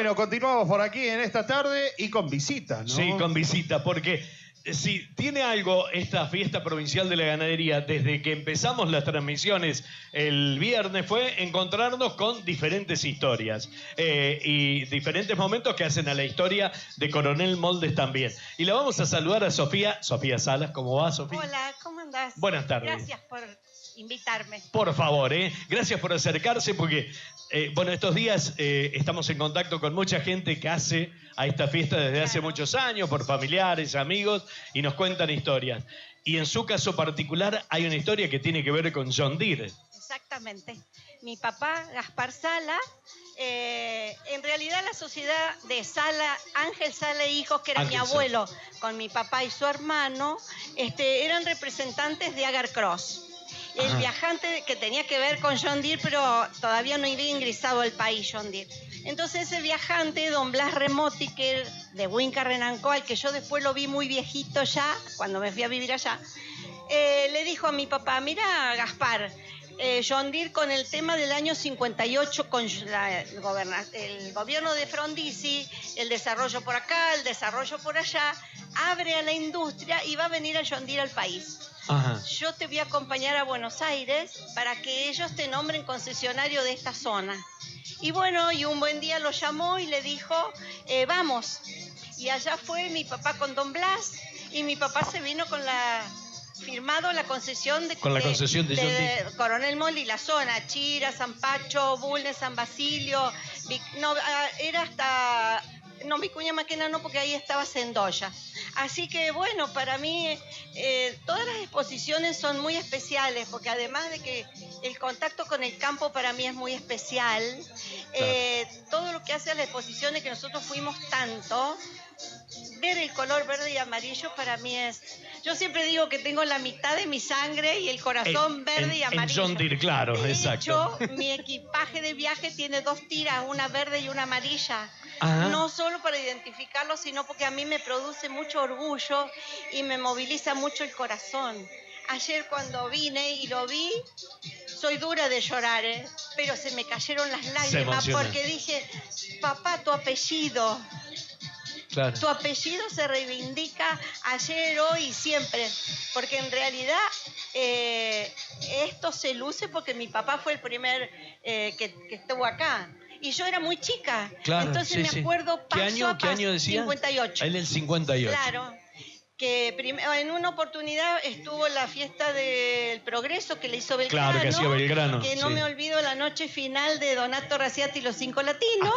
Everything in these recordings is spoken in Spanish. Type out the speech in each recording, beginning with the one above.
Bueno, continuamos por aquí en esta tarde y con visita, ¿no? Sí, con visita, porque si tiene algo esta fiesta provincial de la ganadería, desde que empezamos las transmisiones el viernes, fue encontrarnos con diferentes historias y diferentes momentos que hacen a la historia de Coronel Moldes también. Y la vamos a saludar a Sofía Salas. ¿Cómo va, Sofía? Hola, ¿cómo andás? Buenas tardes. Gracias por invitarme. Por favor, gracias por acercarse, porque bueno, estos días estamos en contacto con mucha gente que hace a esta fiesta desde hace muchos años, por familiares, amigos, y nos cuentan historias. Y en su caso particular hay una historia que tiene que ver con John Deere. Exactamente. Mi papá, Gaspar Sala, en realidad la sociedad de Sala, Ángel Sala e Hijos, que era mi abuelo, con mi papá y su hermano, eran representantes de Agar Cross. El viajante que tenía que ver con John Deere, pero todavía no había ingresado al país John Deere. Entonces ese viajante, don Blas Remotiker, de Huinca Renanco, al que yo después lo vi muy viejito ya, cuando me fui a vivir allá, le dijo a mi papá: mira, Gaspar, John Deere con el tema del año 58, con el gobierno de Frondizi, el desarrollo por acá, el desarrollo por allá, abre a la industria y va a venir a John Deere al país. Ajá. Yo te voy a acompañar a Buenos Aires para que ellos te nombren concesionario de esta zona. Y bueno, y un buen día lo llamó y le dijo, vamos. Y allá fue mi papá con don Blas, y mi papá se vino con firmado la concesión de John Deere. Coronel Moldes y la zona, Chira, San Pacho, Bulnes, San Basilio, era hasta... No, Vicuña Maquena no, porque ahí estaba Sendoya. Así que bueno, para mí todas las exposiciones son muy especiales, porque además de que el contacto con el campo para mí es muy especial, todo lo que hace a las exposiciones que nosotros fuimos tanto, ver el color verde y amarillo para mí es... Yo siempre digo que tengo la mitad de mi sangre y el corazón verde y amarillo. En John Deere, claro, exacto. De hecho, mi equipaje de viaje tiene 2 tiras, una verde y una amarilla. Ajá. No solo para identificarlo, sino porque a mí me produce mucho orgullo y me moviliza mucho el corazón. Ayer cuando vine y lo vi, soy dura de llorar, pero se me cayeron las lágrimas porque dije, papá, tu apellido. Claro. Tu apellido se reivindica ayer, hoy y siempre, porque en realidad esto se luce porque mi papá fue el primer que estuvo acá. Y yo era muy chica, entonces me acuerdo paso a paso. ¿Qué año decía? 58. En el 58. Claro, que en una oportunidad estuvo la fiesta del Progreso que le hizo Belgrano. Claro, que hacía Belgrano. Que no me olvido la noche final de Donato Raciati y los 5 Latinos.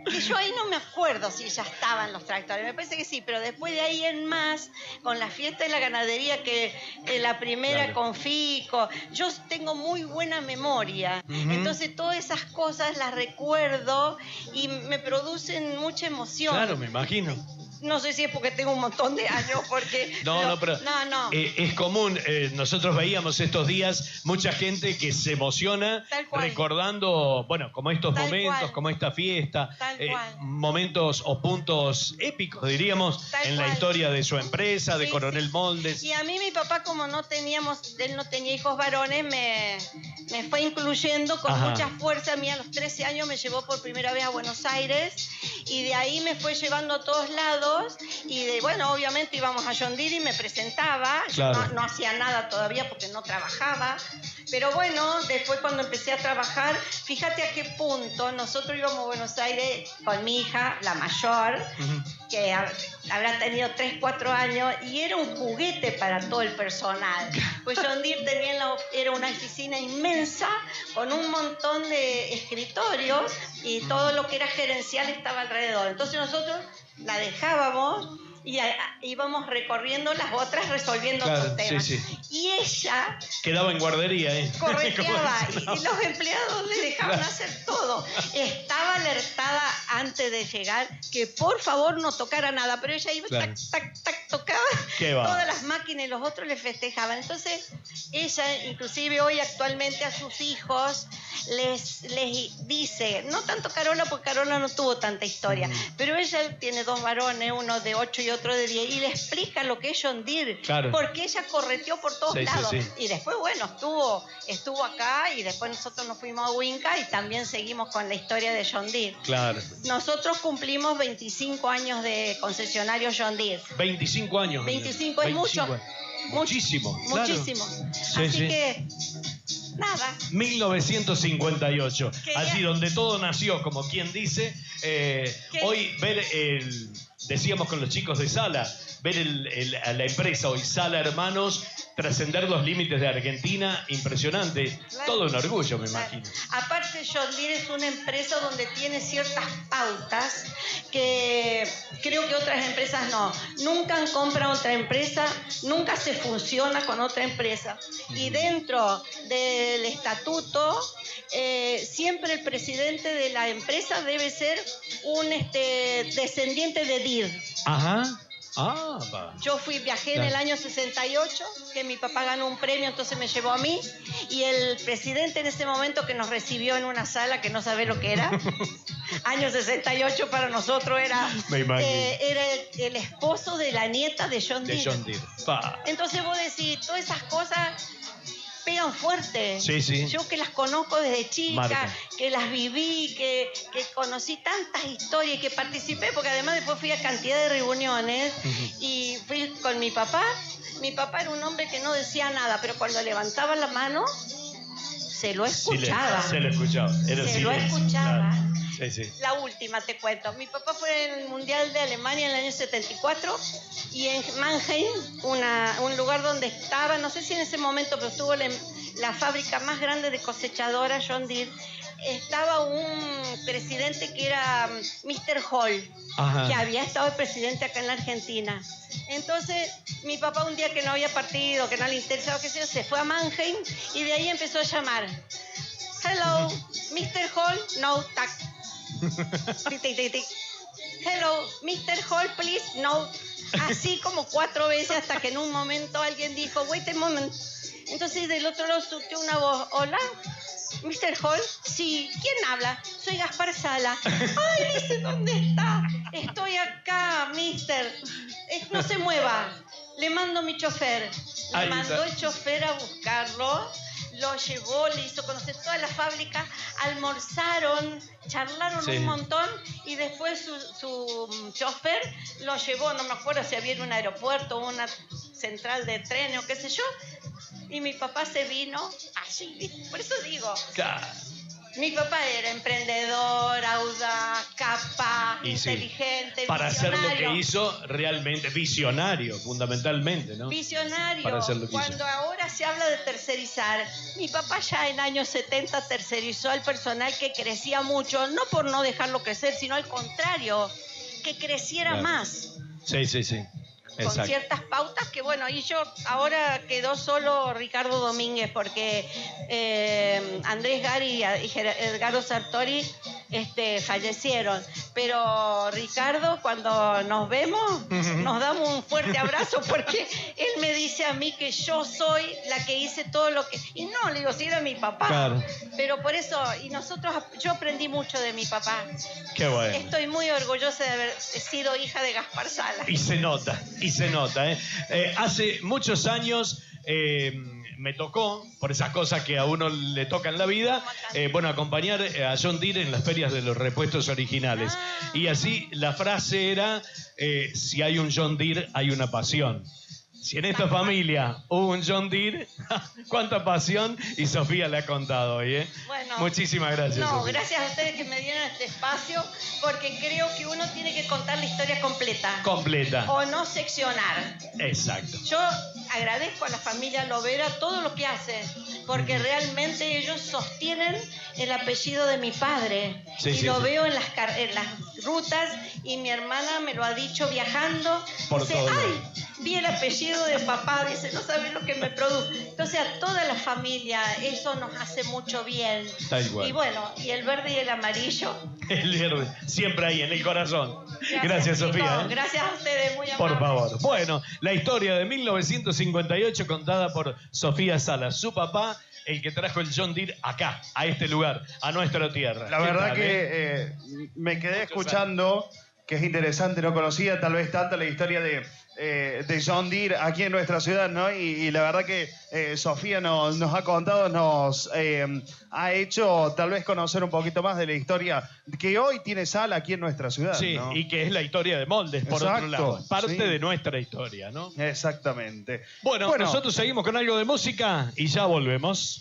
Que yo ahí no me acuerdo si ya estaban los tractores, me parece que sí, pero después de ahí en más, con la fiesta de la ganadería, que la primera con Fico, yo tengo muy buena memoria, entonces todas esas cosas las recuerdo y me producen mucha emoción. Claro, me imagino. No sé si es porque tengo un montón de años, porque... No. Es común, nosotros veíamos estos días mucha gente que se emociona recordando, bueno, como estos momentos, como esta fiesta, momentos o puntos épicos, diríamos, en la historia de su empresa, de Coronel Moldes. Y a mí mi papá, como él no tenía hijos varones, me fue incluyendo con mucha fuerza. A mí a los 13 años me llevó por primera vez a Buenos Aires y de ahí me fue llevando a todos lados. Y bueno, obviamente íbamos a John Deere y me presentaba. Claro. No hacía nada todavía porque no trabajaba. Pero bueno, después cuando empecé a trabajar, fíjate a qué punto nosotros íbamos a Buenos Aires con mi hija, la mayor, que habrá tenido 3, 4 años, y era un juguete para todo el personal. Pues John Deere era una oficina inmensa con un montón de escritorios y todo lo que era gerencial estaba alrededor. Entonces nosotros la dejábamos y íbamos recorriendo las otras, resolviendo otros temas. Y ella... Quedaba en guardería, correteaba, y los empleados le dejaban hacer todo. Estaba alertada antes de llegar que por favor no tocara nada, pero ella iba tocaba todas las máquinas y los otros le festejaban. Entonces ella, inclusive hoy actualmente a sus hijos, les dice, no tanto Carola, porque Carola no tuvo tanta historia, pero ella tiene 2 varones, uno de 8 y otro de 10, y le explica lo que es John Deere, porque ella correteó por todos Sí, lados. sí, sí. Y después, bueno, estuvo acá y después nosotros nos fuimos a Winca y también seguimos con la historia de John Deere. Claro. Nosotros cumplimos 25 años de concesionario John Deere. 25 años. 25 es mucho. años. Muchísimo. Claro. Muchísimo. Sí, Así sí. que, nada. 1958, Quería- allí donde todo nació, como quien dice. Hoy ver decíamos con los chicos de Sala, ver a la empresa hoy, Sala Hermanos, trascender los límites de Argentina, impresionante. Claro. Todo un orgullo, me imagino. Aparte, John Deere es una empresa donde tiene ciertas pautas que creo que otras empresas no. Nunca compran otra empresa, nunca se fusiona con otra empresa. Y dentro del estatuto, siempre el presidente de la empresa debe ser un descendiente de Deere. Ajá. Ah, va. Yo viajé en el año 68, que mi papá ganó un premio, entonces me llevó a mí. Y el presidente en ese momento que nos recibió en una sala que no sabe lo que era, año 68 para nosotros era, Me imagino. era el esposo de la nieta de John De Deere. John Deere. Pa. Entonces vos decís, todas esas cosas pegan fuerte. Sí, sí. Yo que las conozco desde chica, Marca. que las viví, que conocí tantas historias y que participé, porque además después fui a cantidad de reuniones y fui con mi papá. Mi papá era un hombre que no decía nada, pero cuando levantaba la mano, se lo escuchaba. Se lo escuchaba. Era Se lo silencio, escuchaba. claro. Sí, sí. La última te cuento. Mi papá fue en el Mundial de Alemania en el año 74 y en Mannheim, un lugar donde estaba, no sé si en ese momento, pero estuvo la fábrica más grande de cosechadoras, John Deere, estaba un presidente que era Mr. Hall, Ajá. que había estado el presidente acá en la Argentina. Entonces, mi papá un día que no había partido, que no le interesaba, qué sé yo, se fue a Mannheim y de ahí empezó a llamar. Hello, Mr. Hall, no, tac. Tic, tic, tic, tic. Hello, Mr. Hall, please, no. Así como 4 veces hasta que en un momento alguien dijo, wait a moment. Entonces del otro lado surgió una voz, hola, Mr. Hall, sí, ¿quién habla? Soy Gaspar Sala. Ay, dice, ¿dónde está? Estoy acá, mister. No se mueva. Le mando mi chofer. Le Ahí mandó está. el chofer a buscarlo. Lo llevó, le hizo conocer toda la fábrica, almorzaron, charlaron Sí. un montón y después su chofer lo llevó, no me acuerdo si había en un aeropuerto o una central de trenes o qué sé yo, y mi papá se vino así, ¿viste? Por eso digo, Claro. mi papá era emprendedor, audaz, capaz, Y sí. inteligente, Para hacer lo visionario. que hizo, realmente visionario, fundamentalmente, ¿no? Visionario. Para hacer lo que Cuando hizo. ahora se habla de tercerizar, mi papá ya en años 70 tercerizó al personal que crecía mucho, no por no dejarlo crecer, sino al contrario, que creciera Claro. más. Sí, sí, sí. Con Exacto. ciertas pautas que, bueno, y yo ahora quedó solo Ricardo Domínguez porque Andrés Gari y Edgardo Sartori fallecieron. Pero Ricardo, cuando nos vemos, nos damos un fuerte abrazo porque él me dice a mí que yo soy la que hice todo lo que... Y no, le digo, si era mi papá. Claro. Pero por eso, yo aprendí mucho de mi papá. Qué bueno. Estoy muy orgullosa de haber sido hija de Gaspar Sala. Y se nota, hace muchos años me tocó, por esas cosas que a uno le toca en la vida, acompañar a John Deere en las ferias de los repuestos originales. Y así la frase era, si hay un John Deere, hay una pasión. Si en esta familia hubo un John Deere, cuánta pasión, y Sofía le ha contado hoy, ¿eh? Bueno, muchísimas gracias. No, Sofía. gracias a ustedes que me dieron este espacio, porque creo que uno tiene que contar la historia completa. Completa. O no seccionar. Exacto. Yo agradezco a la familia Lovera todo lo que hace, porque realmente ellos sostienen el apellido de mi padre. Sí, y sí, lo sí. veo en las rutas, y mi hermana me lo ha dicho viajando. Por dice, todo lado. ay, vi el apellido de papá, dice, no sabes lo que me produce. Entonces a toda la familia eso nos hace mucho bien. Tal cual. Y bueno, y el verde y el amarillo. El verde, siempre ahí, en el corazón. Gracias, chicos. Sofía. Gracias a ustedes, muy amables. Por favor. Bueno, la historia de 1958 contada por Sofía Sala, su papá, el que trajo el John Deere acá, a este lugar, a nuestra tierra. La ¿Qué verdad tal, que me quedé escuchando que es interesante, no conocía tal vez tanto la historia de John Deere aquí en nuestra ciudad, ¿no? Y la verdad que Sofía nos ha contado, nos ha hecho tal vez conocer un poquito más de la historia que hoy tiene Sala aquí en nuestra ciudad, Sí, ¿no? y que es la historia de Moldes, por otro lado. Parte de nuestra historia, ¿no? Exactamente. Bueno, nosotros seguimos con algo de música y ya volvemos.